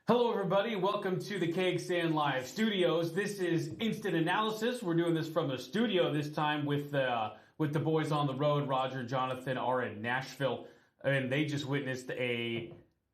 Hello, everybody. Welcome to the Keg Stand Live Studios. This is Instant Analysis. We're doing this from the studio this time with the boys on the road. Roger and Jonathan are in Nashville, and they just witnessed a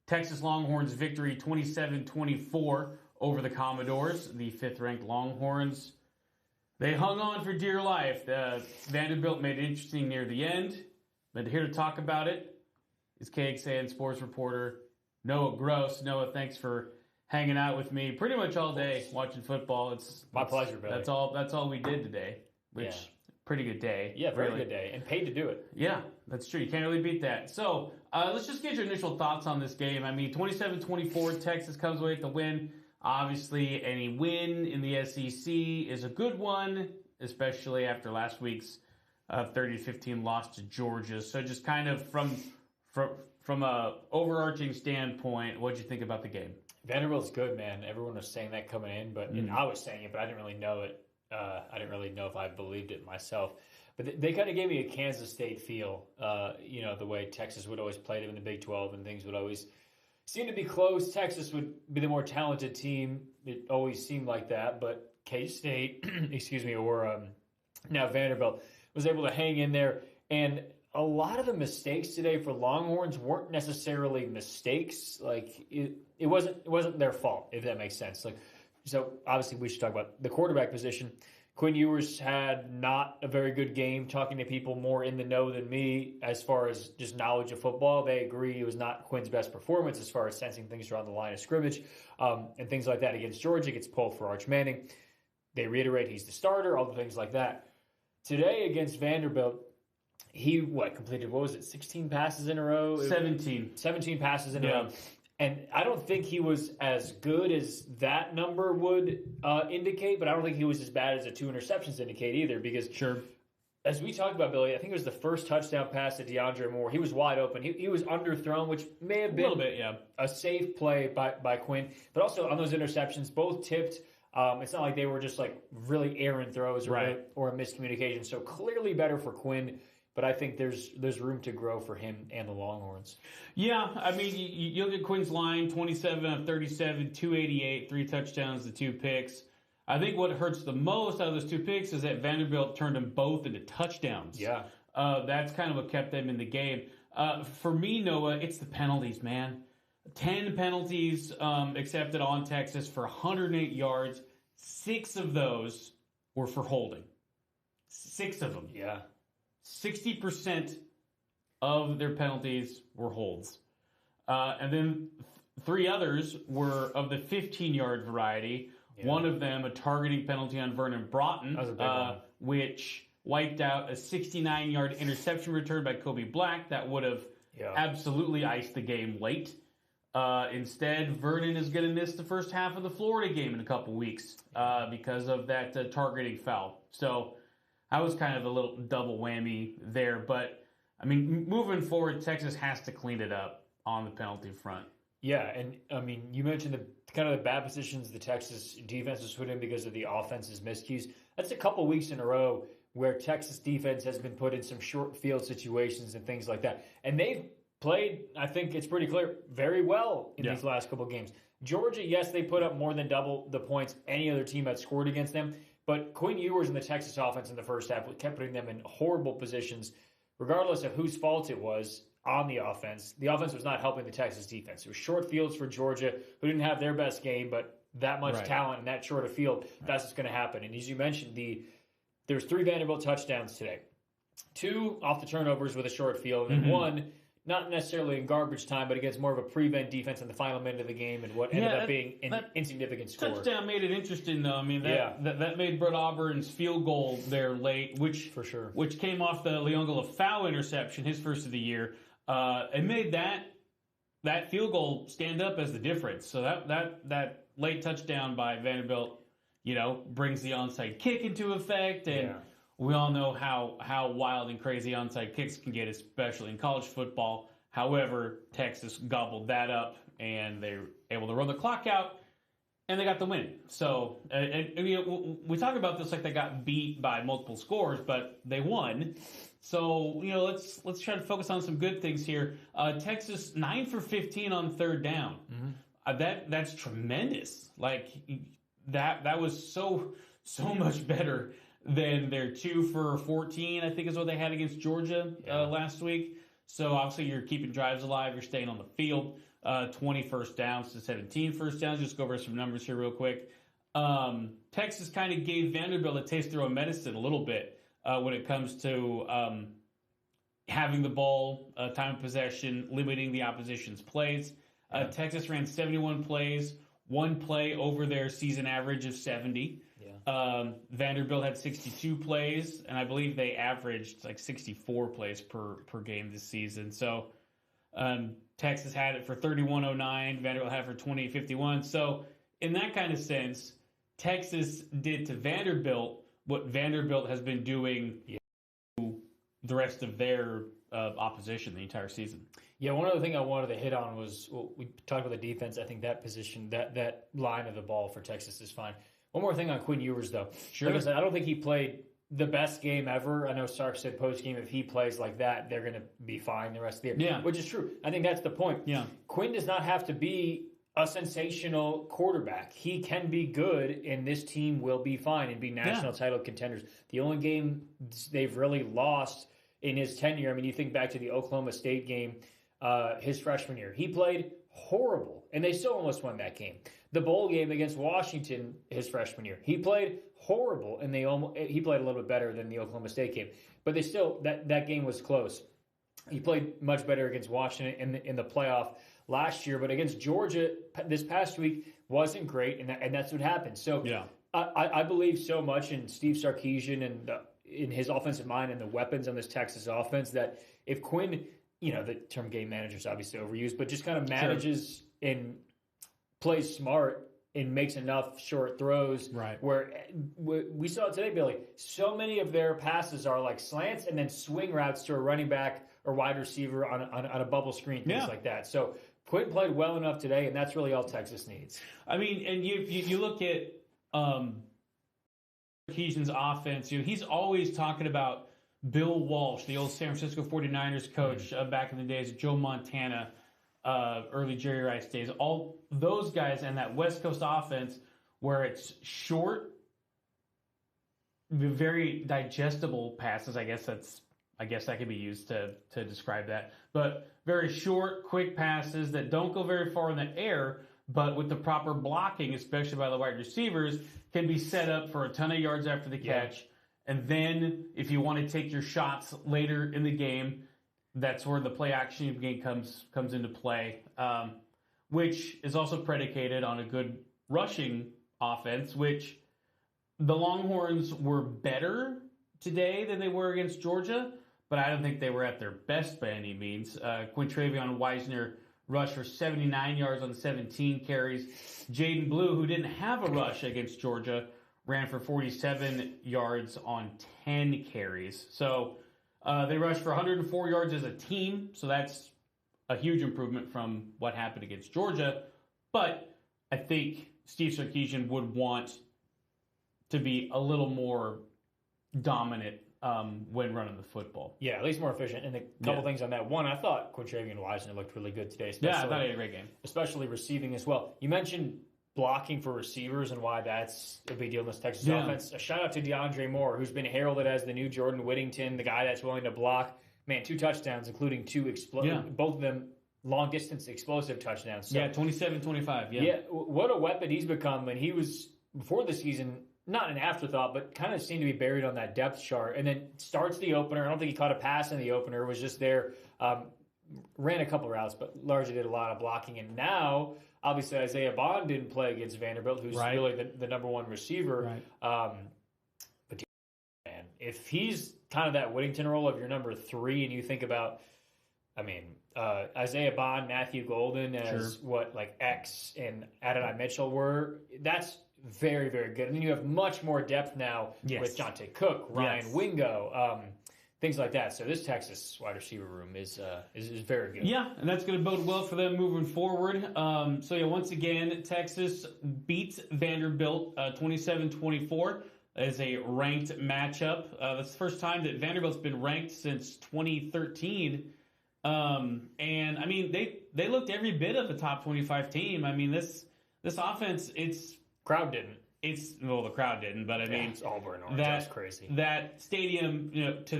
Texas Longhorns victory 27-24 over the Commodores, the fifth-ranked Longhorns. They hung on for dear life. Vanderbilt made it interesting near the end, but here to talk about it is Keg Stand sports reporter Noah Gross. Noah, thanks for hanging out with me pretty much all day watching football. It's my pleasure, Billy. That's all we did today, which pretty good day. Yeah, very good day, and paid to do it. Yeah, that's true. You can't really beat that. So let's just get your initial thoughts on this game. I mean, 27-24, Texas comes away with the win. Obviously, any win in the SEC is a good one, especially after last week's 30-15 loss to Georgia. So just kind of from a overarching standpoint, what'd you think about the game? Vanderbilt's good, man. Everyone was saying that coming in, but and I was saying it, but I didn't really know it. I didn't really know if I believed it myself. But they kind of gave me a Kansas State feel, the way Texas would always play them in the Big 12 and things would always seem to be close. Texas would be the more talented team. It always seemed like that, but K-State, or now Vanderbilt was able to hang in there. And a lot of the mistakes today for Longhorns weren't necessarily mistakes. Like it wasn't their fault, if that makes sense. So obviously we should talk about the quarterback position. Quinn Ewers had not a very good game. Talking to people more in the know than me as far as just knowledge of football, they agree it was not Quinn's best performance as far as sensing things around the line of scrimmage and things like that. Against Georgia, gets pulled for Arch Manning. They reiterate he's the starter, all the things like that. Today against Vanderbilt, he completed 16 passes in a row? 17 passes in a row. And I don't think he was as good as that number would indicate, but I don't think he was as bad as the 2 interceptions indicate either, because as we talked about, Billy, I think it was the first touchdown pass to DeAndre Moore. He was wide open. He was underthrown, which may have been a little bit, a safe play by Quinn. But also on those interceptions, both tipped. It's not like they were just like really errant throws or a miscommunication. So clearly better for Quinn. But I think there's room to grow for him and the Longhorns. Yeah, I mean, you look at Quinn's line, 27 of 37, 288, 3 touchdowns to 2 picks. I think what hurts the most out of those 2 picks is that Vanderbilt turned them both into touchdowns. Yeah. That's kind of what kept them in the game. For me, Noah, it's the penalties, man. 10 penalties accepted on Texas for 108 yards. 6 of those were for holding. 6 of them. Yeah. 60% of their penalties were holds. And then 3 others were of the 15-yard variety. Yeah. One of them, a targeting penalty on Vernon Broughton, which wiped out a 69-yard interception return by Kobe Black that would have absolutely iced the game late. Instead, Vernon is going to miss the first half of the Florida game in a couple weeks because of that targeting foul. So I was kind of a little double whammy there. But, I mean, moving forward, Texas has to clean it up on the penalty front. Yeah, and, I mean, you mentioned the bad positions the Texas defense was put in because of the offense's miscues. That's a couple weeks in a row where Texas defense has been put in some short field situations and things like that. And they've played, I think it's pretty clear, very well in these last couple games. Georgia, yes, they put up more than double the points any other team had scored against them. But Quinn Ewers and the Texas offense in the first half kept putting them in horrible positions, regardless of whose fault it was on the offense. The offense was not helping the Texas defense. It was short fields for Georgia, who didn't have their best game, but that much talent and that short a field, that's what's going to happen. And as you mentioned, there's 3 Vanderbilt touchdowns today. 2 off the turnovers with a short field, and 1 not necessarily in garbage time, but against more of a prevent defense in the final minute of the game and what ended up being an insignificant score. Touchdown made it interesting, though. I mean, that made Brett Auburn's field goal there late, which came off the Leongala foul interception, his first of the year. It made that field goal stand up as the difference. So that late touchdown by Vanderbilt, brings the onside kick into effect, and we all know how wild and crazy onside kicks can get, especially in college football. However, Texas gobbled that up, and they were able to run the clock out, and they got the win. So, we talk about this like they got beat by multiple scores, but they won. So, let's try to focus on some good things here. Texas 9 for 15 on third down. That's tremendous. Like that was so much better than their 2 for 14, I think is what they had against Georgia last week. So obviously you're keeping drives alive. You're staying on the field. 20 first downs to 17 first downs. Just go over some numbers here real quick. Texas kind of gave Vanderbilt a taste of their own medicine a little bit when it comes to having the ball, time of possession, limiting the opposition's plays. Texas ran 71 plays, 1 play over their season average of 70. Vanderbilt had 62 plays, and I believe they averaged like 64 plays per game this season. So Texas had it for 3109, Vanderbilt had it for 2851. So in that kind of sense, Texas did to Vanderbilt what Vanderbilt has been doing to the rest of their opposition the entire season. Yeah, one other thing I wanted to hit on was, well, we talked about the defense. I think that position, that line of the ball for Texas is fine. One more thing on Quinn Ewers, though. Sure. Like I said, I don't think he played the best game ever. I know Sark said post-game, if he plays like that, they're going to be fine the rest of the year. Yeah. Which is true. I think that's the point. Yeah. Quinn does not have to be a sensational quarterback. He can be good, and this team will be fine and be national title contenders. The only game they've really lost in his tenure, I mean, you think back to the Oklahoma State game his freshman year. He played horrible, and they still almost won that game. The bowl game against Washington his freshman year, he played horrible, and he played a little bit better than the Oklahoma State game. But they still, that game was close. He played much better against Washington in the playoff last year, but against Georgia this past week wasn't great, and that's what happened. So I believe so much in Steve Sarkisian and in his offensive mind and the weapons on this Texas offense that if Quinn, the term game manager is obviously overused, but just kind of manages and plays smart and makes enough short throws. Right. Where we saw it today, Billy. So many of their passes are like slants and then swing routes to a running back or wide receiver on a bubble screen, things like that. So Quinn played well enough today, and that's really all Texas needs. I mean, and you look at Keyson's offense. He's always talking about Bill Walsh, the old San Francisco 49ers coach back in the days, Joe Montana, early Jerry Rice days. All those guys and that West Coast offense where it's short, very digestible passes. I guess that could be used to describe that. But very short, quick passes that don't go very far in the air, but with the proper blocking, especially by the wide receivers, can be set up for a ton of yards after the catch. And then if you want to take your shots later in the game, that's where the play action game comes into play, which is also predicated on a good rushing offense, which the Longhorns were better today than they were against Georgia, but I don't think they were at their best by any means. Quintravion Wiesner rushed for 79 yards on 17 carries. Jaden Blue, who didn't have a rush against Georgia, ran for 47 yards on 10 carries. So they rushed for 104 yards as a team, so that's a huge improvement from what happened against Georgia. But I think Steve Sarkisian would want to be a little more dominant when running the football. Yeah, at least more efficient. And a couple things on that. One, I thought Quintravion Wiesner looked really good today. I thought he had a great game. Especially receiving as well. You mentioned blocking for receivers and why that's a big deal in this Texas offense. A shout out to DeAndre Moore, who's been heralded as the new Jordan Whittington, the guy that's willing to block. Man, 2 touchdowns, including 2 both of them long-distance explosive touchdowns. So, 27-25, what a weapon he's become. And he was, before the season, not an afterthought, but kind of seemed to be buried on that depth chart. And then starts the opener. I don't think he caught a pass in the opener. Was just there, ran a couple routes, but largely did a lot of blocking. And now, obviously, Isaiah Bond didn't play against Vanderbilt, who's really the number one receiver. Right. But man, if he's kind of that Whittington role of your number 3, and you think about, Isaiah Bond, Matthew Golden as X and Adonai Mitchell were, that's very, very good. And then you have much more depth now with Jonte Cook, Ryan Wingo, things like that. So this Texas wide receiver room is very good. Yeah, and that's going to bode well for them moving forward. Once again, Texas beats Vanderbilt 27-24 as a ranked matchup. That's the first time that Vanderbilt's been ranked since 2013. And I mean, they looked every bit of a top 25 team. I mean, this offense, crowd didn't. The crowd didn't, but I mean, it's Auburn orange. That's crazy. That stadium, to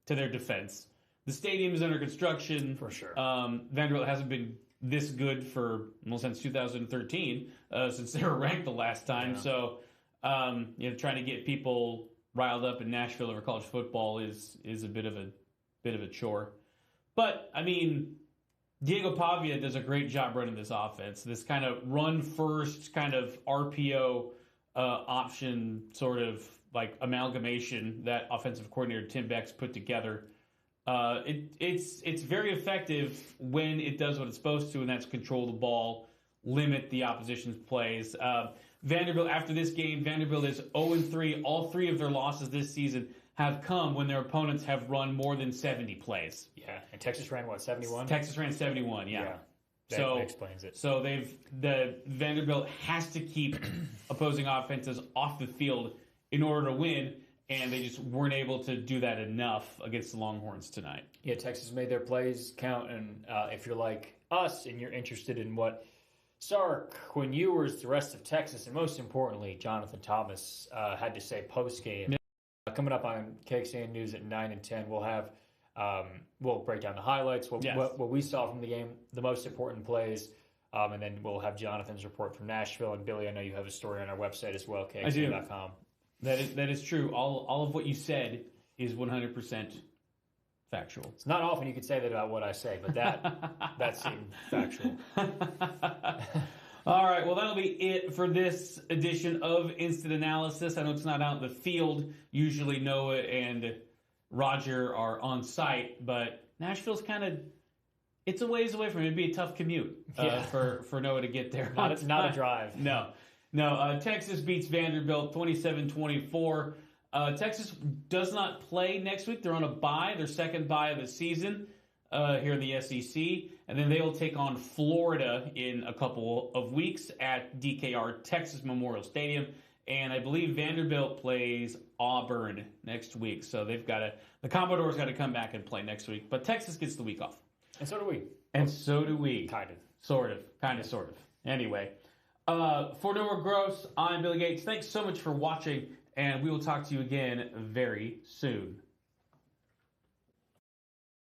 their defense, the stadium is under construction for sure. Vanderbilt hasn't been this good since 2013, since they were ranked the last time. Yeah. So, trying to get people riled up in Nashville over college football is a bit of a chore. But I mean, Diego Pavia does a great job running this offense. This kind of run first, kind of RPO option, sort of like amalgamation that offensive coordinator Tim Beck's put together. It's very effective when it does what it's supposed to, and that's control the ball, limit the opposition's plays. Vanderbilt, after this game, Vanderbilt is 0-3. All three of their losses this season have come when their opponents have run more than 70 plays. Yeah, and Texas ran, 71? Texas ran 71, yeah. That explains it. So Vanderbilt has to keep opposing offenses off the field in order to win, and they just weren't able to do that enough against the Longhorns tonight. Yeah, Texas made their plays count, and if you're like us and you're interested in what Sark, Quinn Ewers, the rest of Texas, and most importantly, Jonathan Thomas had to say post-game. Yeah. Coming up on KXAN News at 9 and 10, we'll have we'll break down the highlights, what we saw from the game, the most important plays, and then we'll have Jonathan's report from Nashville. And Billy, I know you have a story on our website as well, KXAN.com. That is true. All of what you said is 100% factual. It's not often you could say that about what I say, but that seemed factual. All right, well, that'll be it for this edition of Instant Analysis. I know it's not out in the field. Usually Noah and Roger are on site, but Nashville's it's a ways away from it. It'd be a tough commute for Noah to get there. Not a drive. No. Texas beats Vanderbilt 27-24. Texas does not play next week. They're on a bye, their second bye of the season here in the SEC. And then they will take on Florida in a couple of weeks at DKR Texas Memorial Stadium. And I believe Vanderbilt plays Auburn next week. So the Commodores got to come back and play next week. But Texas gets the week off. And so do we. And so do we. Kind of. Sort of. Anyway, for Noah Gross, I'm Billy Gates. Thanks so much for watching, and we will talk to you again very soon.